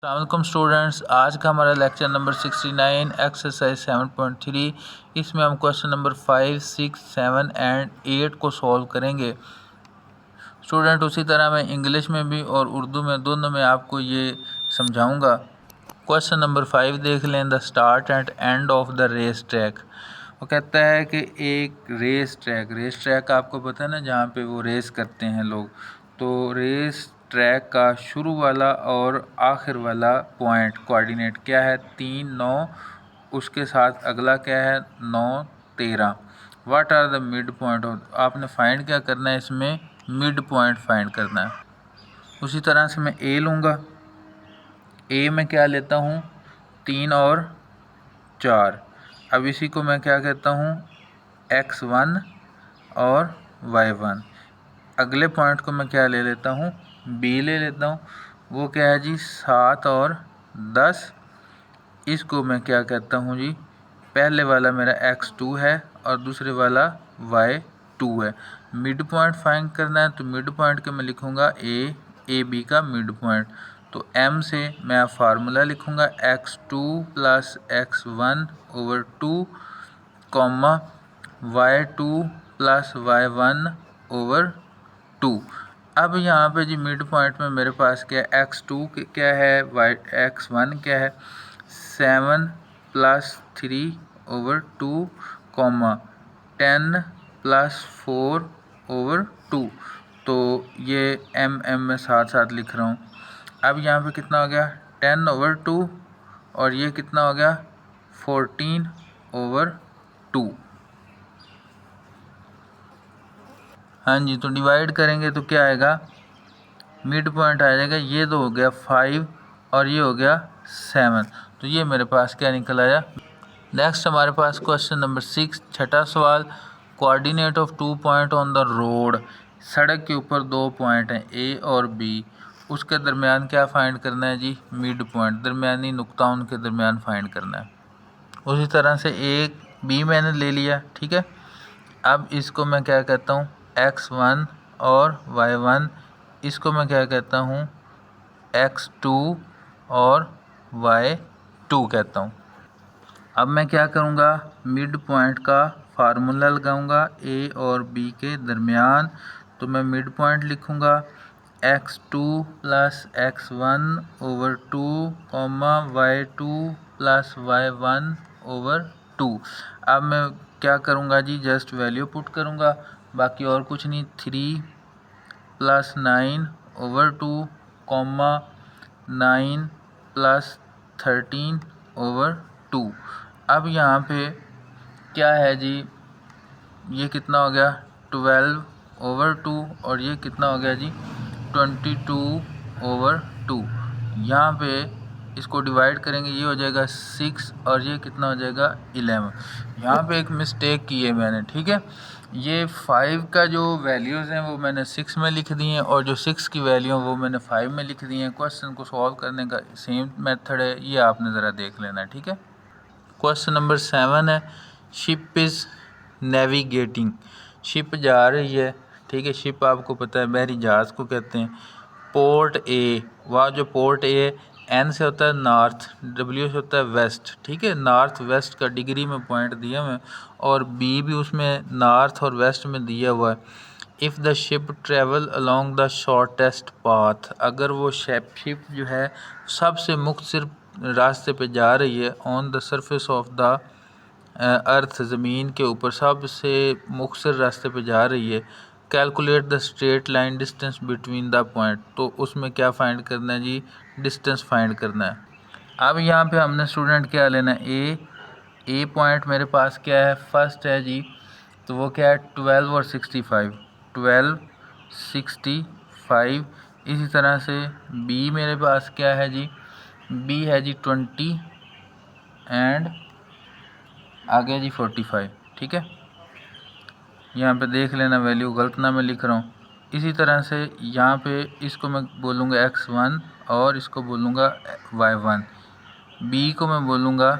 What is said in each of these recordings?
अस्सलामुअलैकुम स्टूडेंट्स, आज का हमारा लेक्चर नंबर 69 एक्सरसाइज 7.3। इसमें हम क्वेश्चन नंबर 5, 6, 7 एंड 8 को सॉल्व करेंगे। स्टूडेंट उसी तरह मैं इंग्लिश में भी और उर्दू में दोनों में आपको ये समझाऊंगा। क्वेश्चन नंबर 5 देख लें। The start and end of the race track. वो कहता है कि एक रेस ट्रैक आपको पता है ना, जहाँ पे वो रेस करते हैं लोग। तो रेस ट्रैक का शुरू वाला और आखिर वाला पॉइंट कोऑर्डिनेट क्या है? 3, 9। उसके साथ अगला क्या है? 9, 13। What are the mid point of, आपने फाइंड क्या करना है? इसमें मिड पॉइंट फाइंड करना है। उसी तरह से मैं ए लूँगा। ए में क्या लेता हूँ? 3 और 4। अब इसी को मैं क्या कहता हूँ? x1 और y1। अगले पॉइंट को मैं क्या ले लेता हूँ? बी ले लेता हूँ। वो क्या है जी? 7 और 10। इसको मैं क्या कहता हूँ जी? पहले वाला मेरा x2 है और दूसरे वाला y2 है। मिड पॉइंट फाइंड करना है, तो मिड पॉइंट के मैं लिखूँगा ए बी का मिड पॉइंट। तो m से मैं फार्मूला लिखूँगा x2 + x1 / 2, y2 + y1 / 2। अब यहाँ पे जी मिड पॉइंट में मेरे पास क्या है? x2 क्या है? x1 क्या है? 7 + 3 / 2, 10 + 4 / 2। तो ये m में साथ साथ लिख रहा हूँ। अब यहाँ पे कितना हो गया? 10 / 2 और ये कितना हो गया? 14 / 2। हाँ जी, तो डिवाइड करेंगे तो क्या आएगा? मिड पॉइंट आ जाएगा। ये तो हो गया 5 और ये हो गया 7। तो ये मेरे पास क्या निकल आया? नेक्स्ट हमारे पास क्वेश्चन नंबर 6, छठा सवाल। Coordinate of 2 point on the road. सड़क के ऊपर 2 पॉइंट हैं ए और बी। उसके दरमियान क्या फाइंड करना है जी? मिड पॉइंट, दरमियानी नुक्ता उनके दरमियान फाइंड करना है। उसी तरह से एक बी मैंने ले लिया, ठीक है। अब इसको मैं क्या कहता हूँ? x1 और y1। इसको मैं क्या कहता हूँ? x2 और y2 कहता हूँ। अब मैं क्या करूँगा? मिड पॉइंट का फार्मूला लगाऊँगा ए और बी के दरमियान। तो मैं मिड पॉइंट लिखूँगा x2 + x1 / 2, y2 + y1 / 2। अब मैं क्या करूँगा जी? जस्ट वैल्यू पुट करूँगा, बाकी और कुछ नहीं। 3 + 9 / 2, 9 + 13 / 2। अब यहाँ पे क्या है जी? ये कितना हो गया? 12 / 2 और ये कितना हो गया जी? 22 / 2। यहाँ पे इसको डिवाइड करेंगे, ये हो जाएगा 6 और ये कितना हो जाएगा? 11। यहाँ पे एक मिस्टेक की है मैंने, ठीक है। ये 5 का जो वैल्यूज़ हैं वो मैंने 6 में लिख दी हैं और जो 6 की वैल्यू है वो मैंने 5 में लिख दी हैं। क्वेश्चन को सॉल्व करने का सेम मेथड है, ये आपने ज़रा देख लेना है, ठीक है। क्वेश्चन नंबर 7 है। Ship is navigating. शिप जा रही है, ठीक है। शिप आपको पता है बहरी जहाज़ को कहते हैं। पोर्ट ए, वहाँ जो पोर्ट ए एन से होता है नॉर्थ, डब्ल्यू से होता है वेस्ट, ठीक है। नॉर्थ वेस्ट का डिग्री में पॉइंट दिया हुआ है और बी भी उसमें नॉर्थ और वेस्ट में दिया हुआ है। If the ship travel along the shortest path, अगर वो शिप जो है सबसे मुख्तसर रास्ते पे जा रही है, on the surface of the earth, ज़मीन के ऊपर सबसे मुख्तसर रास्ते पे जा रही है। Calculate the straight line distance between the point. तो उसमें क्या फाइंड करना है जी? डिस्टेंस फाइंड करना है। अब यहाँ पे हमने स्टूडेंट क्या लेना है? ए पॉइंट मेरे पास क्या है? फर्स्ट है जी, तो वो क्या है? 12 और 65। 12, 65। इसी तरह से बी मेरे पास क्या है जी? बी है जी 20 एंड आगे जी 45, ठीक है। यहाँ पे देख लेना वैल्यू गलत ना मैं लिख रहा हूँ। इसी तरह से यहाँ पे इसको मैं बोलूँगा x1 और इसको बोलूँगा y1। बी को मैं बोलूँगा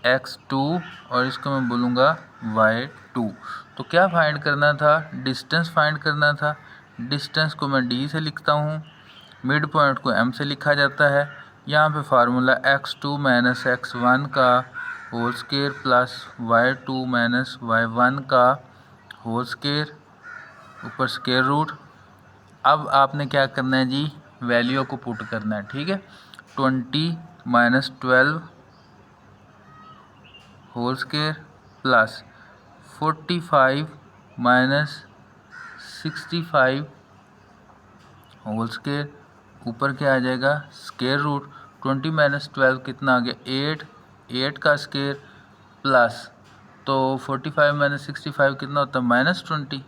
x2 और इसको मैं बोलूँगा y2। तो क्या फाइंड करना था? डिस्टेंस फाइंड करना था। डिस्टेंस को मैं d से लिखता हूँ, मिड पॉइंट को m से लिखा जाता है। यहाँ पे फार्मूला x2 माइनस x1 का whole square plus y2 minus y1 का होल स्केयर ऊपर स्केयर रूट। अब आपने क्या करना है जी, वैल्यू को पुट करना है, ठीक है। 20 minus 12 whole square plus 45 minus 65 whole square ऊपर क्या आ जाएगा, स्केयर रूट। 20 माइनस 12 कितना आ गया 8 का स्केयर प्लस, तो 45 माइनस 65 कितना होता है -20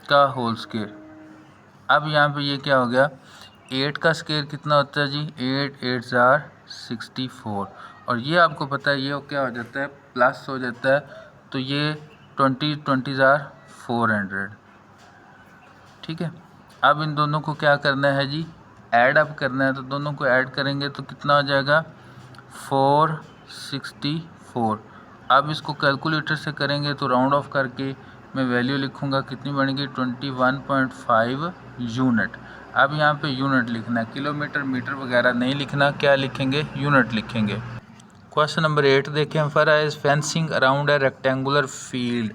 का होल स्केयर। अब यहाँ पे ये क्या हो गया, 8 का स्केयर कितना होता है जी, 8 8 जार 64, और ये आपको पता है ये क्या हो जाता है, प्लस हो जाता है, तो ये 20 जार 400, ठीक है। अब इन दोनों को क्या करना है जी, ऐड अप करना है, तो दोनों को ऐड करेंगे तो कितना हो जाएगा 464। अब इसको कैलकुलेटर से करेंगे तो राउंड ऑफ करके मैं वैल्यू लिखूंगा, कितनी बनेगी 21.5 यूनिट। अब यहाँ पे यूनिट लिखना है, किलोमीटर मीटर वगैरह नहीं लिखना, क्या लिखेंगे, यूनिट लिखेंगे। क्वेश्चन नंबर 8 देखें, for is fencing around a rectangular field.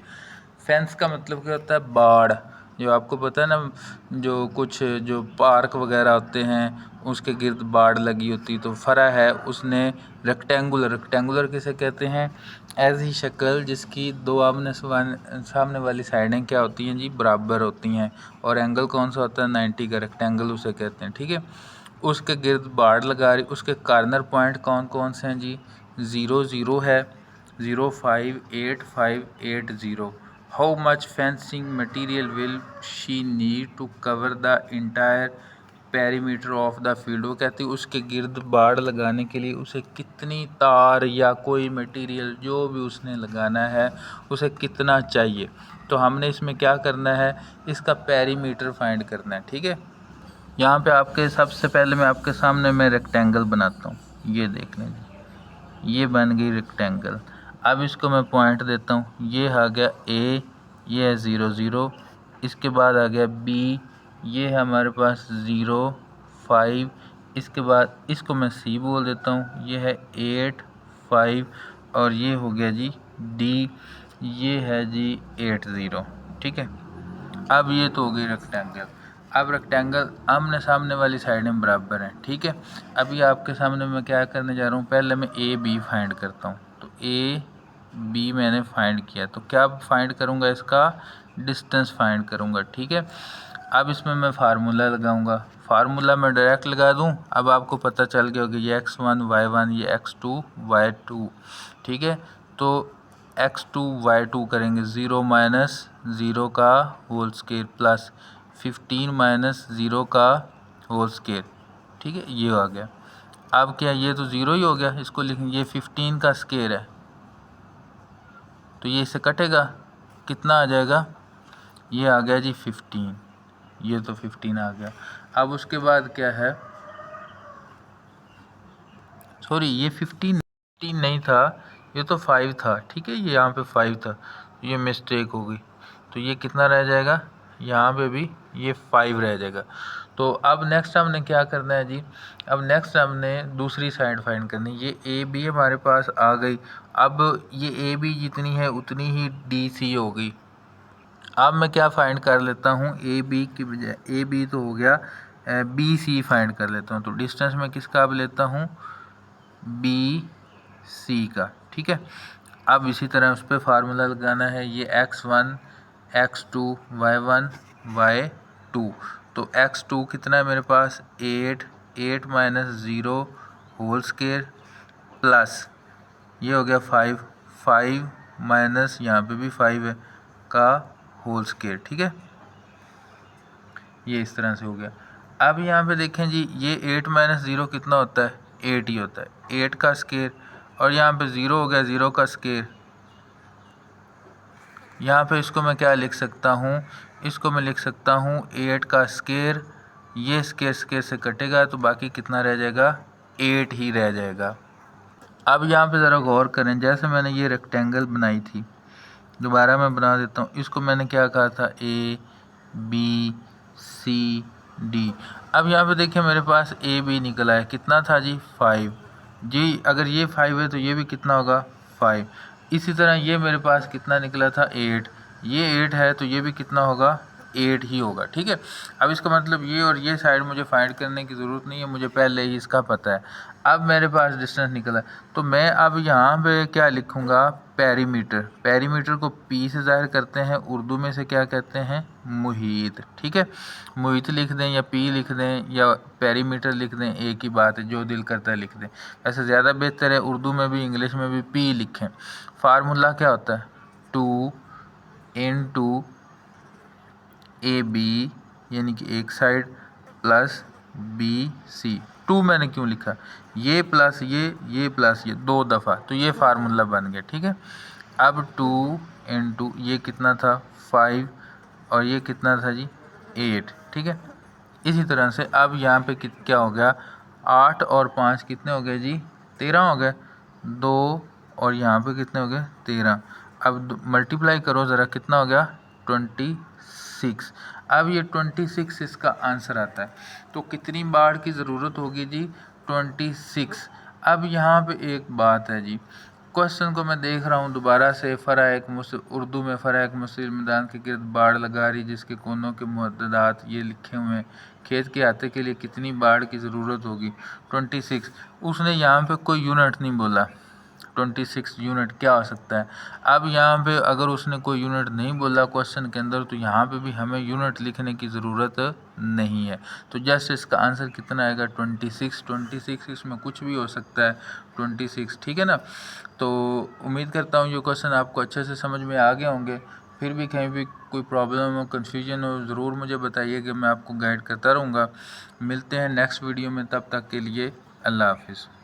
Fence का मतलब क्या होता है, बाड़। जो आपको पता है ना, जो कुछ जो पार्क वगैरह होते हैं उसके गिर्द बाड़ लगी होती, तो फरा है उसने रेक्टेंगुलर किसे कहते हैं, ऐसी शक्ल जिसकी दो आमने सामने वाली साइडें क्या होती हैं जी, बराबर होती हैं, और एंगल कौन सा होता है 90 का, रेक्टेंगल उसे कहते हैं, ठीक है। उसके गिर्द बाड़ लगा रही, उसके कार्नर पॉइंट कौन कौन से हैं जी, 0 0 है, 0 5 8 5 8 0। How much fencing material will she need to cover the entire perimeter of the field. वो कहती है उसके गिर्द बाड़ लगाने के लिए उसे कितनी तार या कोई मटेरियल जो भी उसने लगाना है उसे कितना चाहिए। तो हमने इसमें क्या करना है, इसका पेरीमीटर फाइंड करना है, ठीक है। यहाँ पे आपके सबसे पहले मैं आपके सामने मैं रेक्टेंगल बनाता हूँ, ये देख लें जी, ये बन गई रेक्टेंगल। अब इसको मैं पॉइंट देता हूँ, ये आ गया ए, ये है 0 0, इसके बाद आ गया बी, ये है हमारे पास 0 5, इसके बाद इसको मैं सी बोल देता हूँ, ये है 8 5, और ये हो गया जी डी, ये है जी 8 0, ठीक है। अब ये तो हो गई रेक्टेंगल। अब रेक्टेंगल आमने सामने वाली साइडें बराबर हैं, ठीक है। अभी आपके सामने मैं क्या करने जा रहा हूँ, पहले मैं ए बी फाइंड करता हूँ। तो ए बी मैंने फाइंड किया, तो क्या फाइंड करूँगा, इसका डिस्टेंस फाइंड करूँगा, ठीक है। अब इसमें मैं फार्मूला लगाऊंगा, फार्मूला मैं डायरेक्ट लगा दूं। अब आपको पता चल गया होगा ये x1 y1, ये x2 y2, ठीक है। तो x2 y2 करेंगे, 0 माइनस 0 का होल स्केयर प्लस 15 माइनस 0 का होल स्केयर, ठीक है, ये आ गया। अब क्या, ये तो 0 ही हो गया, इसको लिखेंगे, ये 15 का स्केयर है, तो ये इससे कटेगा, कितना आ जाएगा, ये आ गया जी 15, ये तो 15 आ गया। अब उसके बाद क्या है, सॉरी ये 15 नहीं था, ये तो 5 था, ठीक है, ये यहाँ पे 5 था, ये मिस्टेक हो गई, तो ये कितना रह जाएगा, यहाँ पे भी ये 5 रह जाएगा। तो अब नेक्स्ट हमने क्या करना है जी, अब नेक्स्ट हमने दूसरी साइड फाइंड करनी है। ये ए बी हमारे पास आ गई, अब ये ए बी जितनी है उतनी ही डी सी हो गई। अब मैं क्या फाइंड कर लेता हूँ, ए बी की बजाय, ए बी तो हो गया, बी सी फाइंड कर लेता हूँ। तो डिस्टेंस में किसका अब लेता हूँ, बी सी का, ठीक है। अब इसी तरह उस पर फार्मूला लगाना है, ये x1 x2 y1 y2। तो x2 कितना है मेरे पास 8 माइनस 0 होल स्केयर प्लस ये हो गया 5 माइनस यहाँ पे भी 5 है का होल स्केयर, ठीक है, ये इस तरह से हो गया। अब यहाँ पे देखें जी, ये 8 माइनस 0 कितना होता है, 8 ही होता है, 8 का स्केयर, और यहाँ पे 0 हो गया, 0 का स्केयर। यहाँ पे इसको मैं क्या लिख सकता हूँ, इसको मैं लिख सकता हूँ 8 का स्केयर, ये स्केयर से कटेगा तो बाकी कितना रह जाएगा, 8 ही रह जाएगा। अब यहाँ पे ज़रा गौर करें, जैसे मैंने ये रेक्टेंगल बनाई थी, दोबारा मैं बना देता हूँ। इसको मैंने क्या कहा था, ए बी सी डी। अब यहाँ पे देखिए मेरे पास ए बी निकला है, कितना था जी 5 जी। अगर ये 5 है तो ये भी कितना होगा 5। इसी तरह ये मेरे पास कितना निकला था 8, ये 8 है तो ये भी कितना होगा 8 ही होगा। ठीक है, अब इसका मतलब ये और ये साइड मुझे फाइंड करने की ज़रूरत नहीं है, मुझे पहले ही इसका पता है। अब मेरे पास डिस्टेंस निकला, तो मैं अब यहाँ पे क्या लिखूँगा, पेरीमीटर। पेरीमीटर को पी से ज़ाहिर करते हैं, उर्दू में से क्या कहते हैं, मुहीत। ठीक है, मुहीत लिख दें या पी लिख दें या पेरीमीटर लिख दें, एक ही बात है, जो दिल करता है लिख दें। वैसे ज़्यादा बेहतर है उर्दू में भी इंग्लिश में भी पी लिखें। फार्मूला क्या होता है, 2 into ए बी यानी कि एक साइड प्लस बी सी। 2 मैंने क्यों लिखा, ये प्लस ये प्लस ये 2 दफ़ा, तो ये फार्मूला बन गया। ठीक है, अब 2 into ये कितना था 5 और ये कितना था जी 8। ठीक है, इसी तरह से अब यहाँ पे क्या हो गया, 8 और 5 कितने हो गए जी 13 हो गए, 2 और यहाँ पे कितने हो गए 13। अब मल्टीप्लाई करो ज़रा, कितना हो गया 26। अब ये 26 इसका आंसर आता है, तो कितनी बार की ज़रूरत होगी जी 26। अब यहाँ पे एक बात है जी, क्वेश्चन को मैं देख रहा हूँ दोबारा से, उर्दू में फ़राइक मुस्लिम मैदान के गिर्द बाड़ लगा रही, जिसके कोनों के मुअद्ददात ये लिखे हुए हैं, खेत के अहाते के लिए कितनी बाड़ की ज़रूरत होगी 26। उसने यहाँ पे कोई यूनिट नहीं बोला, 26 यूनिट क्या हो सकता है। अब यहाँ पे अगर उसने कोई यूनिट नहीं बोला क्वेश्चन के अंदर, तो यहाँ पे भी हमें यूनिट लिखने की ज़रूरत नहीं है। तो जस्ट इसका आंसर कितना आएगा 26। इसमें कुछ भी हो सकता है 26। ठीक है ना, तो उम्मीद करता हूँ ये क्वेश्चन आपको अच्छे से समझ में आ गए होंगे। फिर भी कहीं भी कोई प्रॉब्लम हो, कन्फ्यूजन हो, ज़रूर मुझे बताइए कि मैं आपको गाइड करता रहूँगा। मिलते हैं नेक्स्ट वीडियो में, तब तक के लिए अल्लाह हाफिज़।